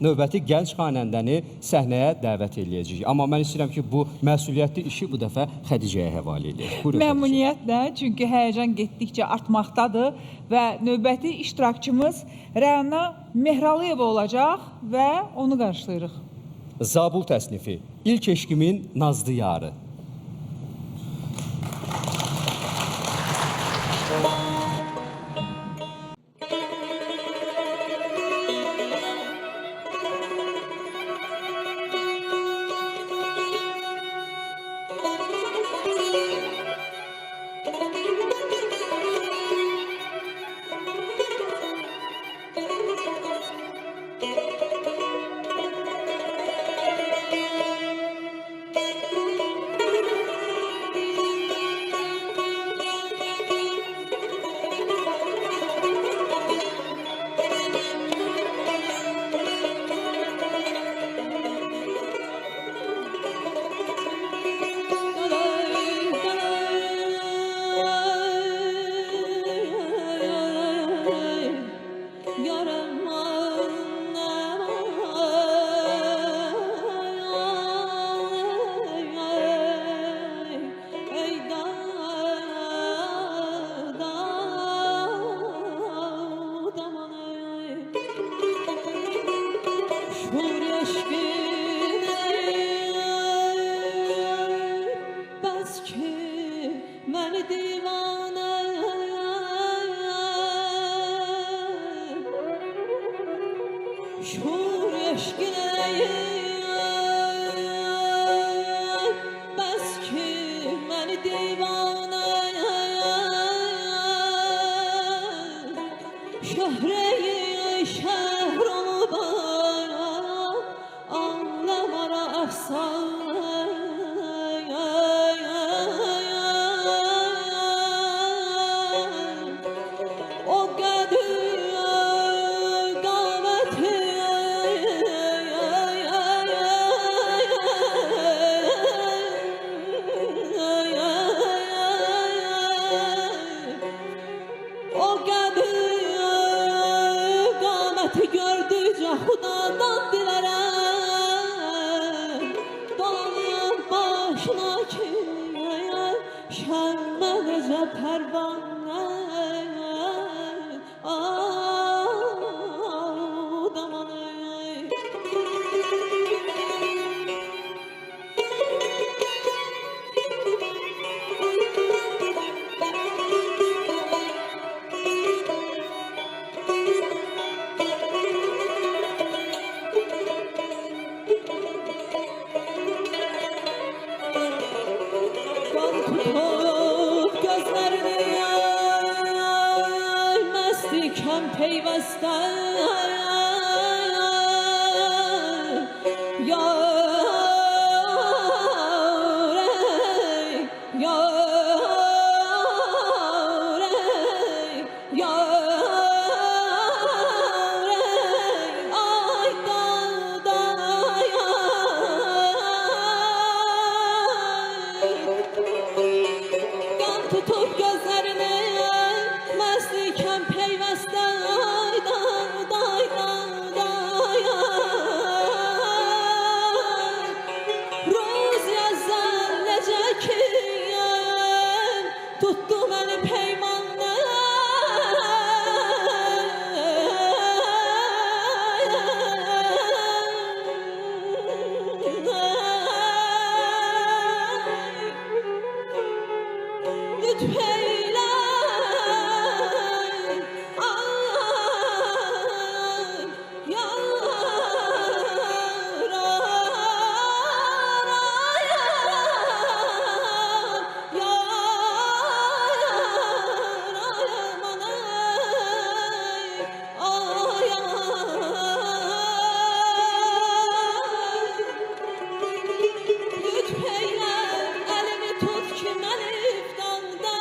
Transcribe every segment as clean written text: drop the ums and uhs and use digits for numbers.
növbəti gənc xanəndəni səhnəyə dəvət edəcəyik. Amma mən istəyirəm ki, bu məsuliyyətli işi bu dəfə Xədicəyə həvalə edək. Məmnuniyyətlə, çünki həyəcan getdikcə artmaqdadır və növbəti iştirakçımız Rəna Mehralıyeva olacaq və onu qarşılayırıq. Zabul təsnifi, İlk eşqimin nazlı yarı. Lütfeyle elimi tut ki mən ifdanda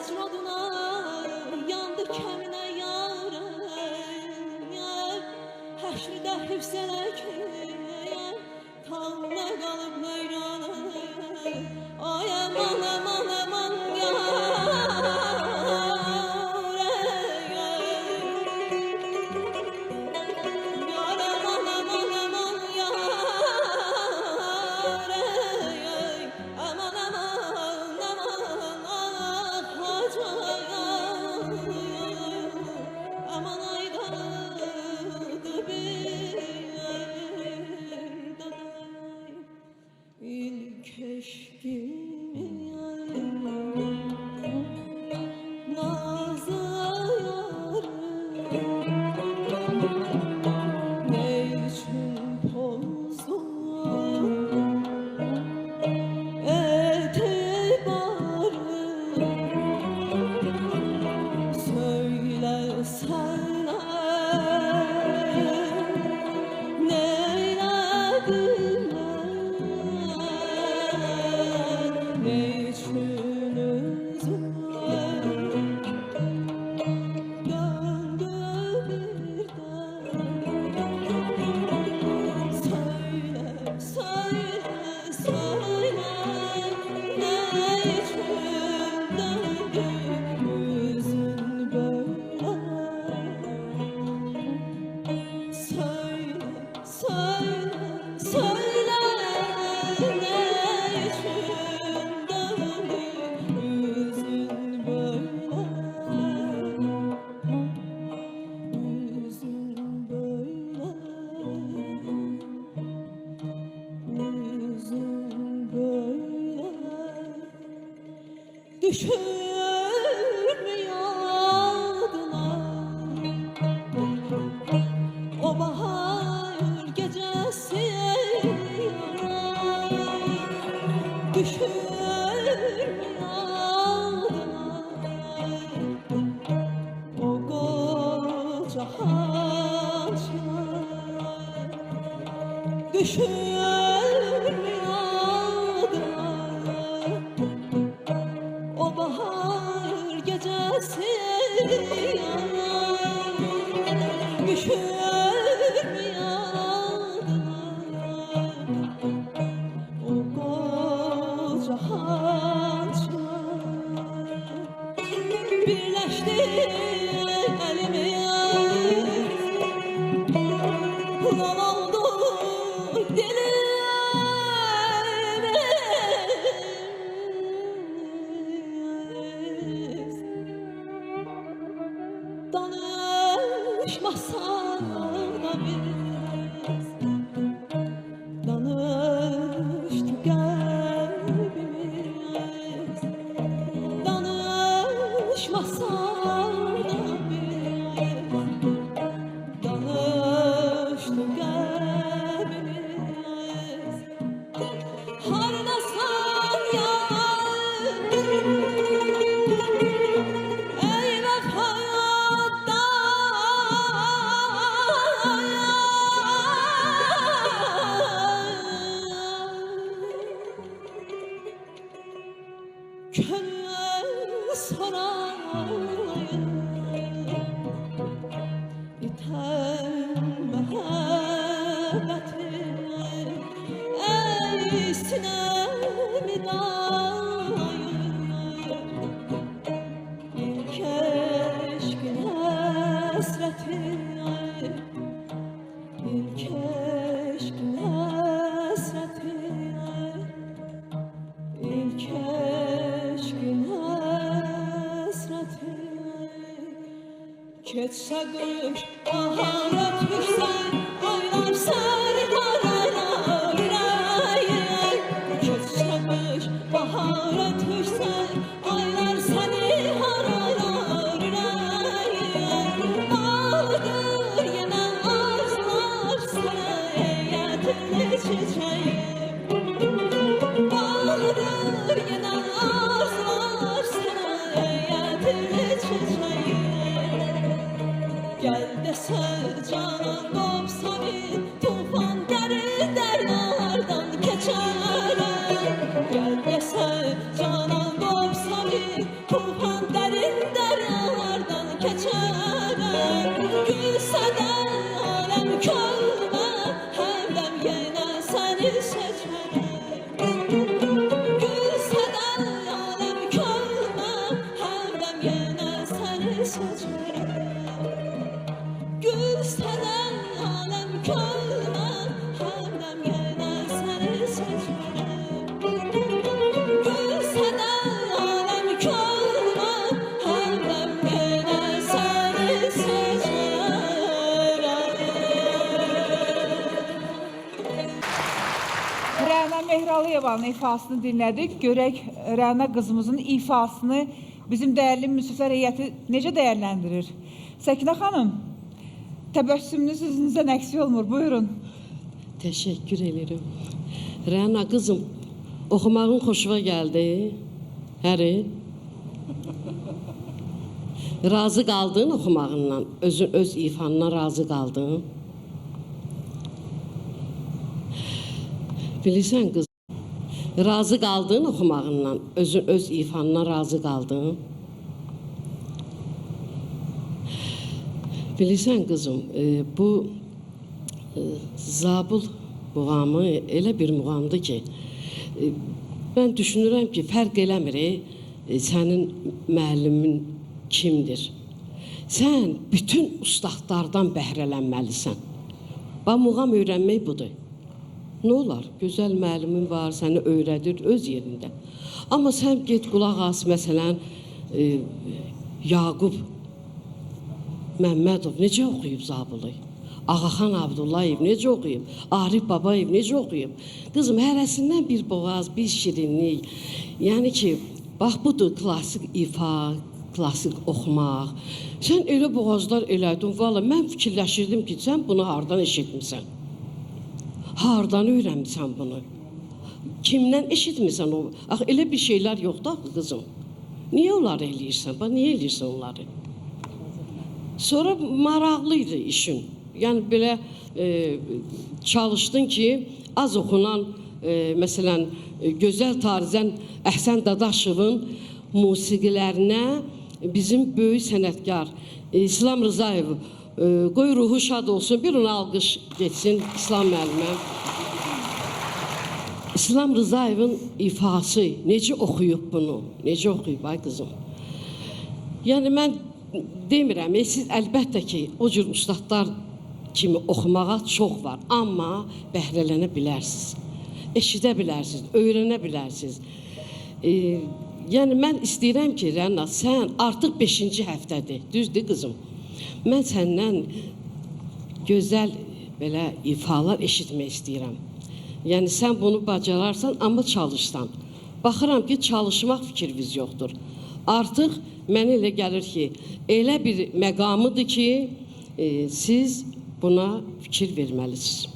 hecr oduna yandı kəminə yarəm, həşrdə hifzələk tağına qalıb neyranə, ay aman aman aman düşür mü yadına o bahar gecesi, düşür mü yadına o koca hançer, düşür mü yadına o bahar gecesi, düşür mü yadına o koca hançer, birleşti elimiz, lal oldu dilimiz, danışmasak da biz, danıştı kalbimiz, danışmasak da biz, danıştı kalbimiz, hardasan yar, ey vefada könül sarayı, iter mehabbeti, ey sinemi dayı, ilk eşkin hasreti, ilk eşkin hasreti, ilk eşkin hasreti, keçse kış bahara düşse aylar seni kararlar yüreğim, keçse kış bahara düşse aylar seni hararlar yüreğim, bağlıdır yine arzular sana yetimli çiçeğim, bağlıdır yine arzular sana yetimli çiçeğim, gel dese canan kopsa bir tufan derin deryalardan geçerim, gel dese canan kopsa Əliyevanın ifasını dinlədik. Görək Rəna qızımızın ifasını bizim dəyərli müsiflər heyəti necə dəyərləndirir? Səkinə xanım, təbəssümünüz üzünüzdən əksik olmur. Buyurun. Teşekkür ederim. Rəna qızım, oxumağın xoşuna gəldi. Həri. Razı qaldın oxumağından, öz ifanından razı qaldın. Bilirsən qız, razı qaldın oxumağından, öz ifanından razı qaldın. Bilirsən qızım, bu Zabul muğamı elə bir muğamdır ki, mən düşünürəm ki, fərq eləmir sənin müəllimin kimdir. Sən bütün ustadlardan bəhrələnməlisən. Bax, muğam öyrənmək budur. Nə olar? Gözəl müəllimin var, səni öyrədir öz yerində. Amma sən get qulaq as, məsələn, Yaqub Məmmədov necə oxuyub Zabulu? Ağaxan Abdullayev necə oxuyub? Arif Babayev necə oxuyub? Qızım, hərəsindən bir boğaz, bir şirinlik. Yəni ki, bax, budur klasik ifa, klasik oxumaq. Sən elə boğazlar elədin, valla mən fikirləşirdim ki, sən bunu hardan eşitmisən? Hardan öyrənmisən bunu? Kimdən eşitmisən o? Ax, elə bir şeylər yoxdur axı, qızım. Niyə onları eləyirsən? Bax, niyə eləyirsən onları? Sonra maraqlıydı işin. Yəni, belə çalışdın ki, az oxunan, məsələn, Gözəl Tarizən Əhsən Dadaşovun musiqilərinə bizim böyük sənətkar İslam Rızayev, qoy ruhu şad olsun, bir ona alqış geçsin İslam müəllimə. İslam Rızayevin ifası, necə oxuyub bunu, necə oxuyub, ay qızım. Yəni, mən demirəm, siz əlbəttə ki, o cür ustadlar kimi oxumağa çox var, amma bəhrələnə bilərsiniz, eşidə bilərsiniz, öyrənə bilərsiniz. Yəni, mən istəyirəm ki, Rəna, sən artıq 5-ci həftədir, düzdür qızım? Mən səndən gözəl belə ifalar eşitmək istəyirəm. Yəni, sən bunu bacararsan, amma çalışsan. Baxıram ki, çalışmaq fikriniz yoxdur. Artıq mənə elə gəlir ki, elə bir məqamıdır ki, siz buna fikir verməlisiniz.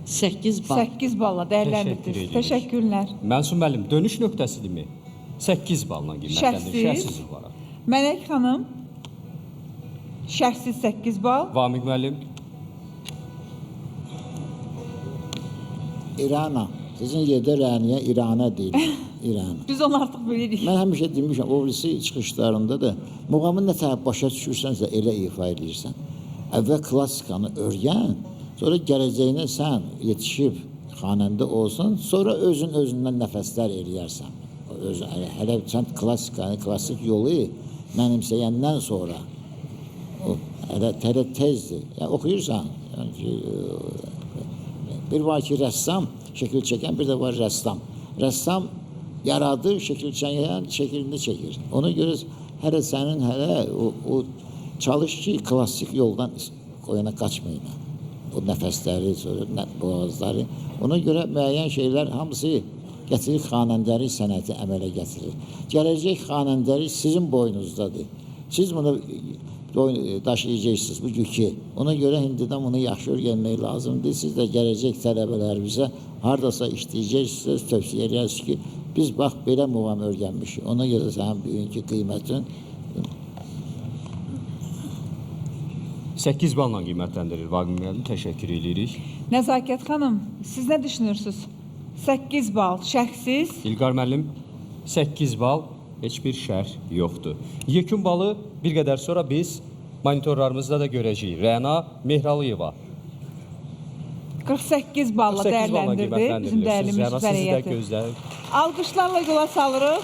8 bal. 8 balla dəyərləndirdiniz. Təşəkkürlər. Mənsum müəllim, dönüş nöqtəsidirmi? 8 balla qiymətləndirir. Şəxsiz olaraq. Mələk xanım, şəxsiz 8 bal. Vamiq müəllim. İrana. Sizin yerdə Rəniyə İrana deyilir. İrana. Biz onu artıq bilirik. Mən həmişə demişəm, o birisi çıxışlarında da muğamı nə tərəf başa düşürsənsə elə ifa edirsən. Əvvəl klassikanı öyrən, sonra gələcəyinə sən yetişib xanəndə olsun, sonra özündən nəfəslər eləyərsən. Hələ sən klassikanı, klassik yolu mənimsəyəndən sonra hələ tezdir. Yəni, oxuyursan, bir var ki, rəssam, şəkil çəkən, bir də var rəssam. Rəssam yaradır, şəkil çəkən, şəkilini çəkir. Ona görə hələ sənin o çalış ki, klassik yoldan qoyana qaçmayın. O nəfəsləri, sonra boğazları. Ona görə müəyyən şeylər hamısı gətirir, xanəndəlik sənəti əmələ gətirir. Gələcək xanəndəlik sizin boynuzdadır. Siz bunu daşıyacaqsınız bu yükü. Ona görə indidən bunu yaxşı öyrənmək lazımdır. Siz də gələcək tələbələrimizə haradasa işləyəcəksiniz, tövsiyə edirsiniz ki, biz bax belə muğam öyrənmişik. Ona görə sənin bugünkü qiymətin 8 balla qiymətləndirir Vaqif müəllim. Təşəkkür edirik. Nəzakət xanım, siz nə düşünürsünüz? 8 bal şəxsiz. İlqar müəllim, 8 bal, heç bir şərh yoxdur. Yekun balı bir qədər sonra biz monitorlarımızda da görəcəyik. Rəna Mehralıyeva. 48 balla dəyərləndirdi bizim dəyərli müsiflər heyəti. Siz də gözləyin. Alqışlarla yola salırıq.